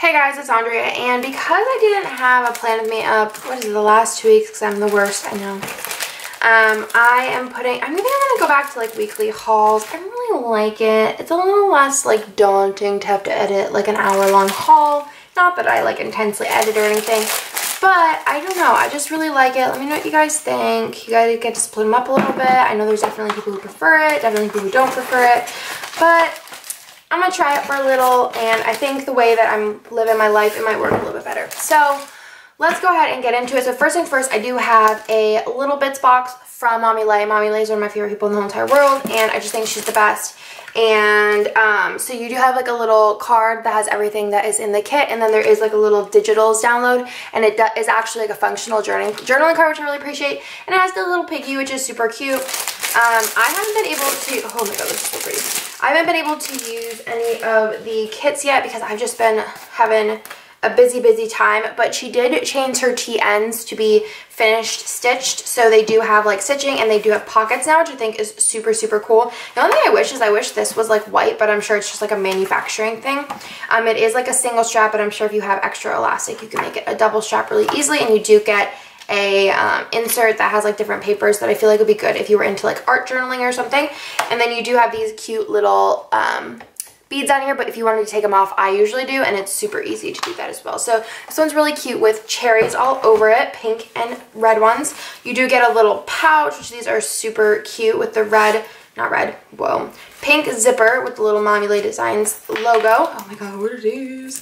Hey guys, it's Andrea, and because I didn't have a plan of makeup, the last 2 weeks, because I'm the worst, I know. I'm thinking I'm gonna go back to like weekly hauls. I really like it. It's a little less like daunting to have to edit like an hour-long haul. Not that I like intensely edit or anything, but I don't know. I just really like it. Let me know what you guys think. You guys get to split them up a little bit. I know there's definitely people who prefer it, definitely people who don't prefer it, but I'm gonna try it for a little, and I think the way that I'm living my life, it might work a little bit better. So let's go ahead and get into it. So first things first, I do have a little bits box from Mommy Lay. Mommy Lay is one of my favorite people in the whole entire world, and I just think she's the best. And so you do have like a little card that has everything that is in the kit, and then there is like a little digitals download, and it is actually like a functional journaling card, which I really appreciate. And it has the little piggy, which is super cute. I haven't been able to, oh my god, this is so pretty. I haven't been able to use any of the kits yet because I've just been having a busy time, but she did change her T-ends to be finished stitched, so they do have like stitching and they do have pockets now, which I think is super cool. The only thing I wish is I wish this was like white, but I'm sure it's just like a manufacturing thing. It is like a single strap, but I'm sure if you have extra elastic you can make it a double strap really easily, and you do get a insert that has like different papers that I feel like would be good if you were into like art journaling or something. And then you do have these cute little beads on here, but if you wanted to take them off, I usually do, and it's super easy to do that as well. So this one's really cute with cherries all over it, pink and red ones. You do get a little pouch, which these are super cute with the pink zipper with the little Mommy Lay Designs logo. Oh my god, what are these?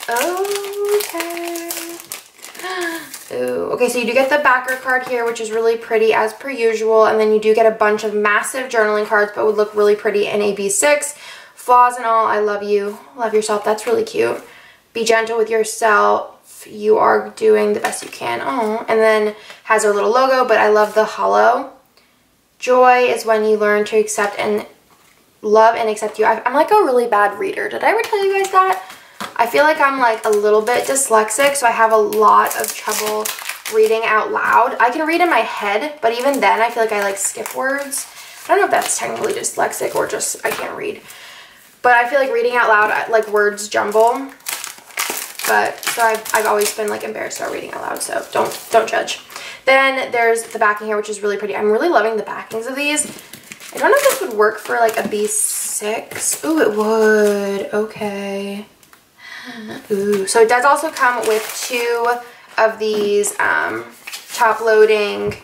Okay. Ooh, okay, so you do get the backer card here, which is really pretty as per usual, and then you do get a bunch of massive journaling cards, but would look really pretty in a B6. Flaws and all, I love you, love yourself, that's really cute. Be gentle with yourself, you are doing the best you can. Oh, and then has her little logo, but I love the hollow. Joy is when you learn to accept and love and accept you. I'm like a really bad reader. Did I ever tell you guys that? I feel like I'm like a little bit dyslexic, so I have a lot of trouble reading out loud. I can read in my head, but even then I feel like I like skip words. I don't know if that's technically dyslexic or just I can't read. But I feel like reading out loud, like words jumble. But so I've always been like embarrassed about reading out loud, so don't judge. Then there's the backing here, which is really pretty. I'm really loving the backings of these. I don't know if this would work for like a B6. Ooh, it would. Okay. Ooh, so it does also come with 2 of these top loading,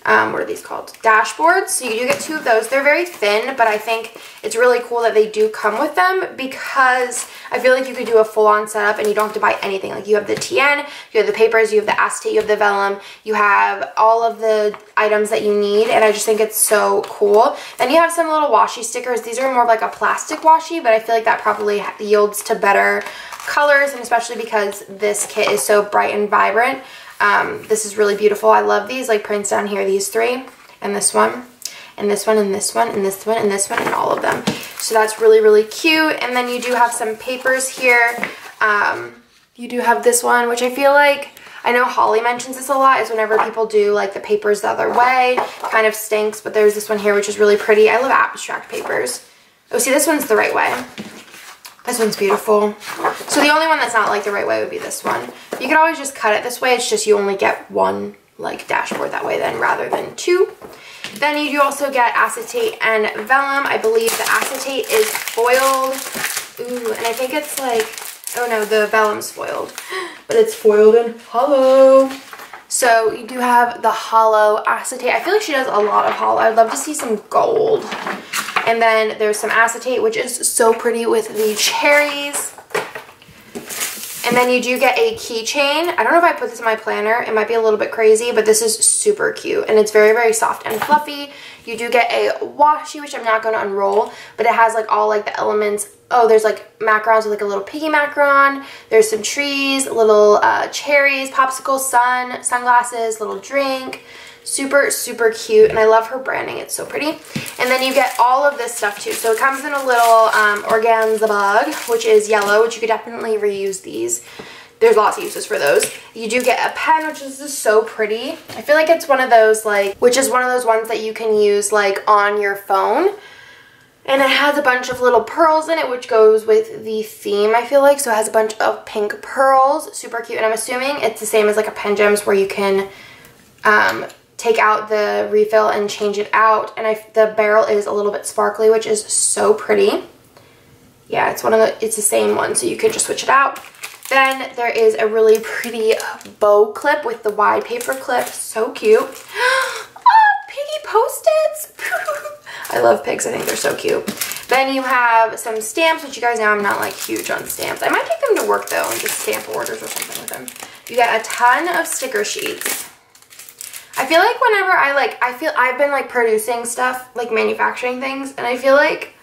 what are these called? Dashboards. So you do get 2 of those. They're very thin, but I think it's really cool that they do come with them because I feel like you could do a full-on setup and you don't have to buy anything. Like you have the TN, you have the papers, you have the acetate, you have the vellum, you have all of the items that you need, and I just think it's so cool. Then you have some little washi stickers. These are more of like a plastic washi, but I feel like that probably yields to better colors, and especially because this kit is so bright and vibrant. This is really beautiful. I love these like prints down here, these 3, and this one, and this one, and this one, and this one, and this one, and all of them. So that's really cute. And then you do have some papers here. You do have this one, which I feel like, I know Holly mentions this a lot, is whenever people do like the papers the other way, kind of stinks, but there's this one here, which is really pretty. I love abstract papers. Oh, see, this one's the right way. This one's beautiful. So the only one that's not like the right way would be this one. You can always just cut it this way. It's just you only get 1 like dashboard that way then rather than 2. Then you do also get acetate and vellum. I believe the acetate is foiled. Ooh, and I think it's like, oh no, the vellum's foiled. But it's foiled and hollow. So you do have the hollow acetate. I feel like she does a lot of hollow. I'd love to see some gold. And then there's some acetate, which is so pretty with the cherries. And then you do get a keychain. I don't know if I put this in my planner. It might be a little bit crazy, but this is super cute. And it's very soft and fluffy. You do get a washi, which I'm not going to unroll, but it has like all like the elements. Oh, there's like macarons with like a little piggy macaron. There's some trees, little cherries, popsicle, sunglasses, little drink. Super cute, and I love her branding. It's so pretty. And then you get all of this stuff too. So it comes in a little organza bag, which is yellow, which you could definitely reuse these. There's lots of uses for those. You do get a pen, which is just so pretty. I feel like it's one of those like, which is one of those ones that you can use like on your phone. And it has a bunch of little pearls in it, which goes with the theme, I feel like. So it has a bunch of pink pearls. Super cute. And I'm assuming it's the same as like a Pen Gems where you can take out the refill and change it out. And the barrel is a little bit sparkly, which is so pretty. Yeah, it's the same one, so you could just switch it out. Then there is a really pretty bow clip with the wide paper clip. So cute. Oh, piggy Post-its. I love pigs. I think they're so cute. Then you have some stamps, which you guys know I'm not like huge on stamps. I might take them to work though and just stamp orders or something with them. You get a ton of sticker sheets. I feel like whenever I've been like producing stuff, like manufacturing things, and I feel like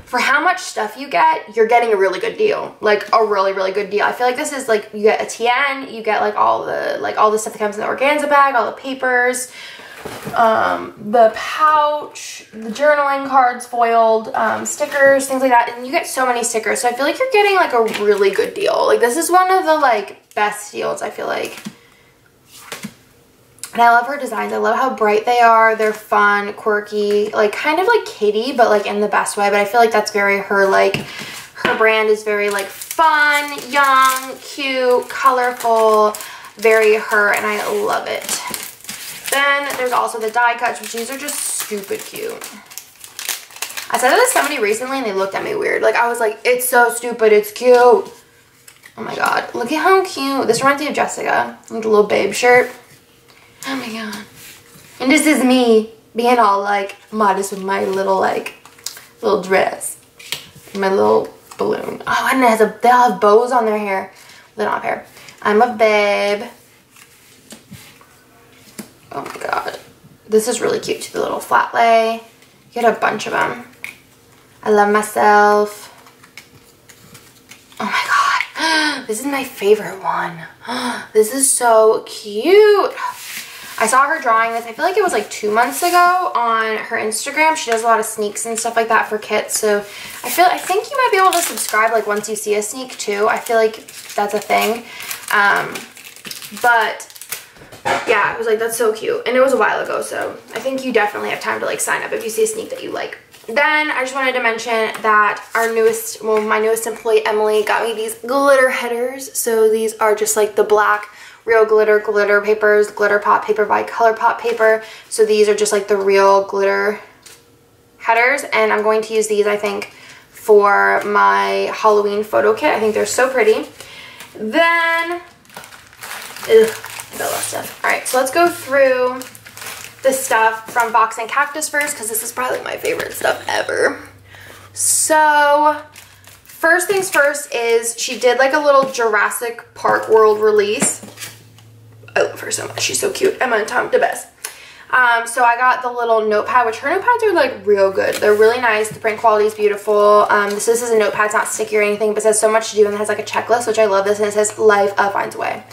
for how much stuff you get, you're getting a really good deal. Like a really, really good deal. I feel like this is like, you get a TN, you get like all the stuff that comes in the organza bag, all the papers, the pouch, the journaling cards, foiled, stickers, things like that. And you get so many stickers. So I feel like you're getting like a really good deal. Like this is one of the like best deals, I feel like. And I love her designs. I love how bright they are. They're fun, quirky, like kind of like Kitty, but like in the best way. But I feel like that's very her, like her brand is very like fun, young, cute, colorful, very her, and I love it. Then there's also the die cuts, which these are just stupid cute. I said that to somebody recently and they looked at me weird. Like I was like, it's so stupid, it's cute. Oh my god, look at how cute. This reminds me of Jessica, like a little babe shirt. Oh my god. And this is me being all like modest with my little little dress. My little balloon. Oh, and they all have bows on their hair. They don't have hair. I'm a babe. Oh my god. This is really cute too, the little flat lay. You get a bunch of them. I love myself. Oh my god. This is my favorite one. This is so cute. I saw her drawing this, I feel like it was like 2 months ago on her Instagram. She does a lot of sneaks and stuff like that for kits. So I think you might be able to subscribe like once you see a sneak too. I feel like that's a thing. But yeah, I was like, that's so cute. And it was a while ago, so I think you definitely have time to like sign up if you see a sneak that you like. Then I just wanted to mention that my newest employee, Emily, got me these glitter headers. So these are just like the black real glitter papers, glitter pop paper by ColourPop paper. So these are just like the real glitter headers, and I'm going to use these, I think, for my Halloween photo kit. I think they're so pretty. Then, stuff. All right, so let's go through the stuff from Box and Cactus first, because this is probably my favorite stuff ever. So first things first is she did like a little Jurassic Park World release. I love her so much. She's so cute. Emma and Tom, the best. So I got the little notepad, which her notepads are like real good. They're really nice. The print quality is beautiful. This is a notepad. It's not sticky or anything, but it says so much to do and it has like a checklist, which I love this. And it says life finds a way.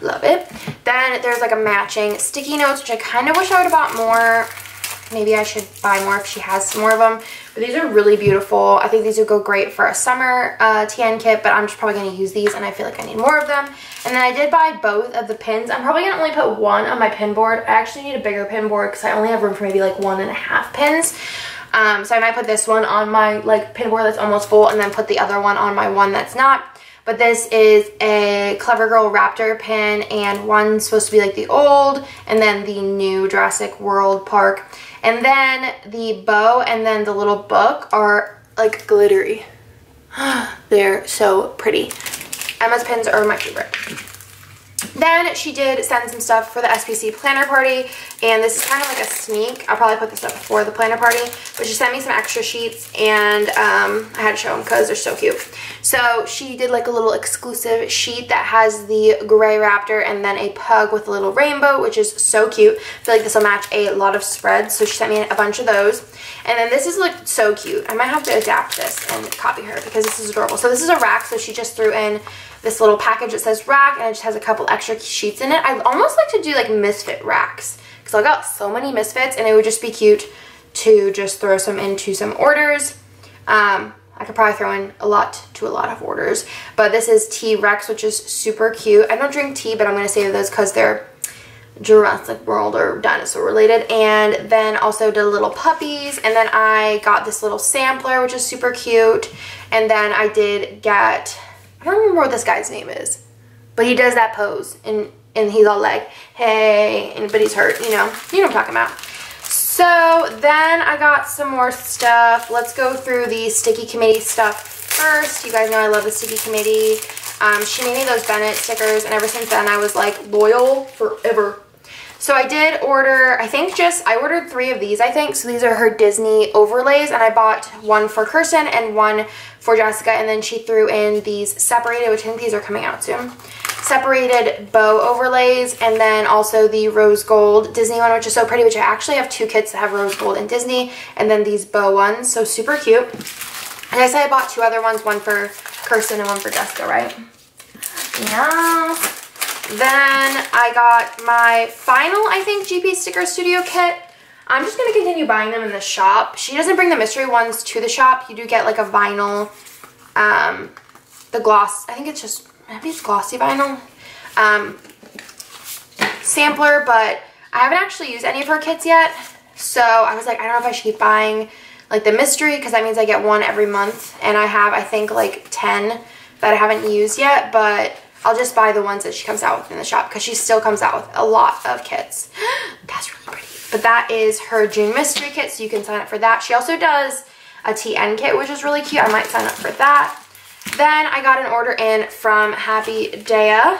Love it. Then there's like a matching sticky notes, which I kind of wish I would have bought more. Maybe I should buy more if she has some more of them. But these are really beautiful. I think these would go great for a summer TN kit, but I'm just probably going to use these and I feel like I need more of them. And then I did buy both of the pins. I'm probably going to only put one on my pin board. I actually need a bigger pin board because I only have room for maybe like 1.5 pins. So I might put this one on my like pin board that's almost full and then put the other one on my one that's not. But this is a Clever Girl Raptor pin, and one's supposed to be like the old and then the new Jurassic World Park. And then the bow and then the little book are like glittery. They're so pretty. Emma's pins are my favorite. Then she did send some stuff for the SPC planner party, and this is kind of like a sneak. I'll probably put this up before the planner party, but she sent me some extra sheets, and I had to show them because they're so cute. So she did like a little exclusive sheet that has the gray raptor and then a pug with a little rainbow, which is so cute. I feel like this will match a lot of spreads, so she sent me a bunch of those. And then this is like so cute. I might have to adapt this and copy her because this is adorable. So this is a rack, so she just threw in this little package that says rack, and it just has a couple extra sheets in it. I'd almost like to do like misfit racks because I got so many misfits, and it would just be cute to just throw some into some orders. I could probably throw in a lot of orders. But this is T-Rex, which is super cute. I don't drink tea, but I'm going to save those because they're Jurassic World or dinosaur related. And then also did little puppies. And then I got this little sampler, which is super cute. And then I did get, I don't remember what this guy's name is, but he does that pose. And he's all like, hey, but he's hurt, you know what I'm talking about. So then I got some more stuff. Let's go through the Sticky Committee stuff first. You guys know I love the Sticky Committee. She made me those Bennett stickers, and ever since then I was like loyal forever. So I did order, I ordered 3 of these, I think. So these are her Disney overlays, and I bought one for Kirsten and one for Jessica, and then she threw in these separated, which I think these are coming out soon. Separated bow overlays, and then also the rose gold Disney one, which is so pretty, which I actually have 2 kits that have rose gold and Disney, and then these bow ones, so super cute. And I said I bought 2 other ones, one for Kirsten and one for Jessica, right? Yeah. Then I got my final, I think, GP Sticker Studio kit. I'm just going to continue buying them in the shop. She doesn't bring the mystery ones to the shop. You do get like a vinyl, the gloss, I think it's just, maybe it's glossy vinyl sampler, but I haven't actually used any of her kits yet. So I was like, I don't know if I should keep buying like the mystery, because that means I get one every month, and I have, I think, like 10 that I haven't used yet, but I'll just buy the ones that she comes out with in the shop, because she still comes out with a lot of kits. That's really pretty. But that is her June mystery kit, so you can sign up for that. She also does a TN kit, which is really cute. I might sign up for that. Then I got an order in from Happy Dea.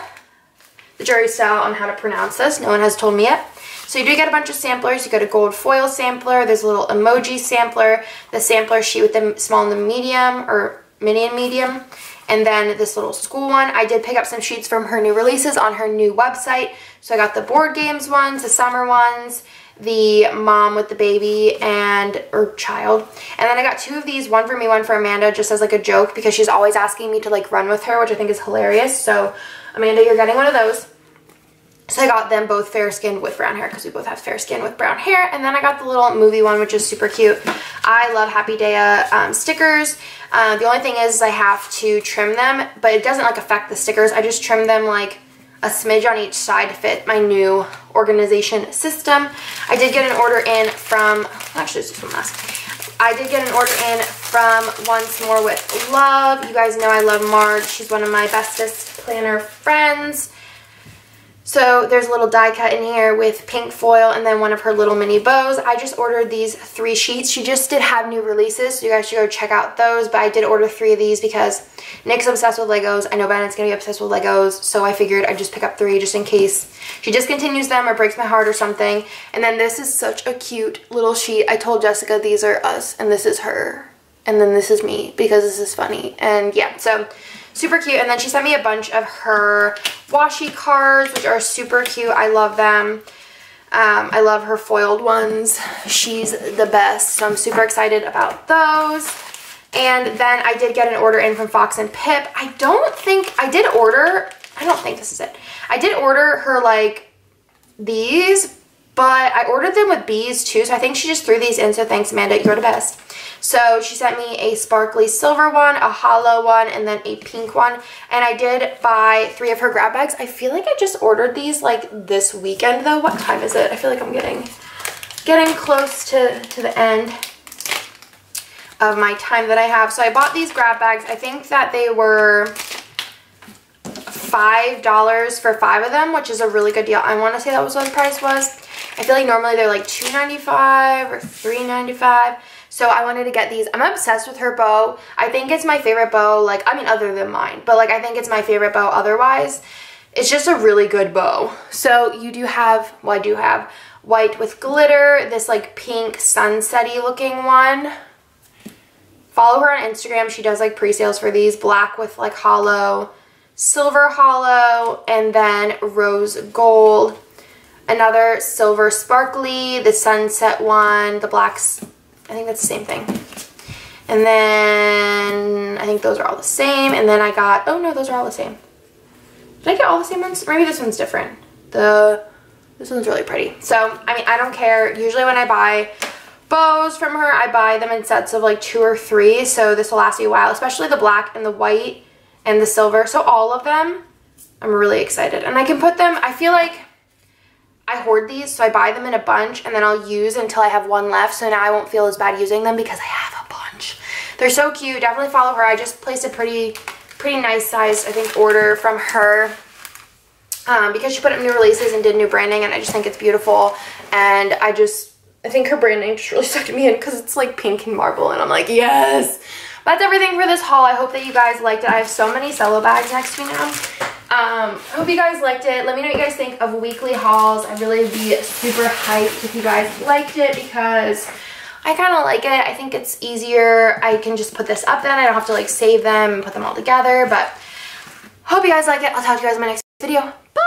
The jury's still out on how to pronounce this. No one has told me yet. So you do get a bunch of samplers. You get a gold foil sampler. There's a little emoji sampler. The sampler sheet with the small and the medium, or mini and medium. And then this little school one. I did pick up some sheets from her new releases on her new website. So I got the board games ones, the summer ones, the mom with the baby or child. And then I got 2 of these, one for me, one for Amanda, just as like a joke, because she's always asking me to like run with her, which I think is hilarious. So Amanda, you're getting one of those. So I got them both fair skinned with brown hair, because we both have fair skin with brown hair. And then I got the little movie one, which is super cute. I love Happy Dea stickers. The only thing is I have to trim them, but it doesn't like affect the stickers. I just trim them like a smidge on each side to fit my new organization system. I did get an order in from, actually it's just one last. I did get an order in from Once More with Love. You guys know I love Marge. She's one of my bestest planner friends. So there's a little die cut in here with pink foil and then one of her little mini bows. I just ordered these 3 sheets. She just did have new releases, so you guys should go check out those. But I did order 3 of these because Nick's obsessed with Legos. I know Bennett's going to be obsessed with Legos, so I figured I'd just pick up 3 just in case she discontinues them or breaks my heart or something. And then this is such a cute little sheet. I told Jessica these are us and this is her. And then this is me because this is funny. And yeah, so super cute. And then she sent me a bunch of her washi cards, which are super cute. I love them. I love her foiled ones. She's the best. So I'm super excited about those. And then I did get an order in from Fox and Pip. I don't think this is it. I did order her like these, but I ordered them with bees too. So I think she just threw these in. So thanks, Amanda. You're the best. So she sent me a sparkly silver one, a hollow one, and then a pink one. And I did buy 3 of her grab bags. I feel like I just ordered these like this weekend though. What time is it? I feel like I'm getting close to the end of my time that I have. So I bought these grab bags. I think that they were $5 for 5 of them, which is a really good deal. I want to say that was what the price was. I feel like normally they're like $2.95 or $3.95. So I wanted to get these. I'm obsessed with her bow. I think it's my favorite bow, like, I mean, other than mine, but like, I think it's my favorite bow otherwise. It's just a really good bow. So you do have, well, I do have white with glitter, this like pink sunset-y looking one. Follow her on Instagram. She does like pre-sales for these. Black with like hollow, silver hollow, and then rose gold. Another silver sparkly, the sunset one, the blacks, I think that's the same thing. And then I think those are all the same. And then I got, oh no, those are all the same. Did I get all the same ones? Maybe this one's different. This one's really pretty. So, I mean, I don't care. Usually when I buy bows from her, I buy them in sets of like 2 or 3. So this will last me a while, especially the black and the white and the silver. So all of them, I'm really excited. And I can put them, I feel like I hoard these, so I buy them in a bunch and then I'll use until I have one left, so now I won't feel as bad using them because I have a bunch. They're so cute. Definitely follow her. I just placed a pretty nice size, I think, order from her because she put up new releases and did new branding, and I just think it's beautiful. And I think her branding just really sucked me in because it's like pink and marble, and I'm like, yes. That's everything for this haul. I hope that you guys liked it. I have so many cello bags next to me now. I hope you guys liked it. Let me know what you guys think of weekly hauls. I'd really be super hyped if you guys liked it because I kind of like it. I think it's easier. I can just put this up then. I don't have to like save them and put them all together. But hope you guys like it. I'll talk to you guys in my next video. Bye!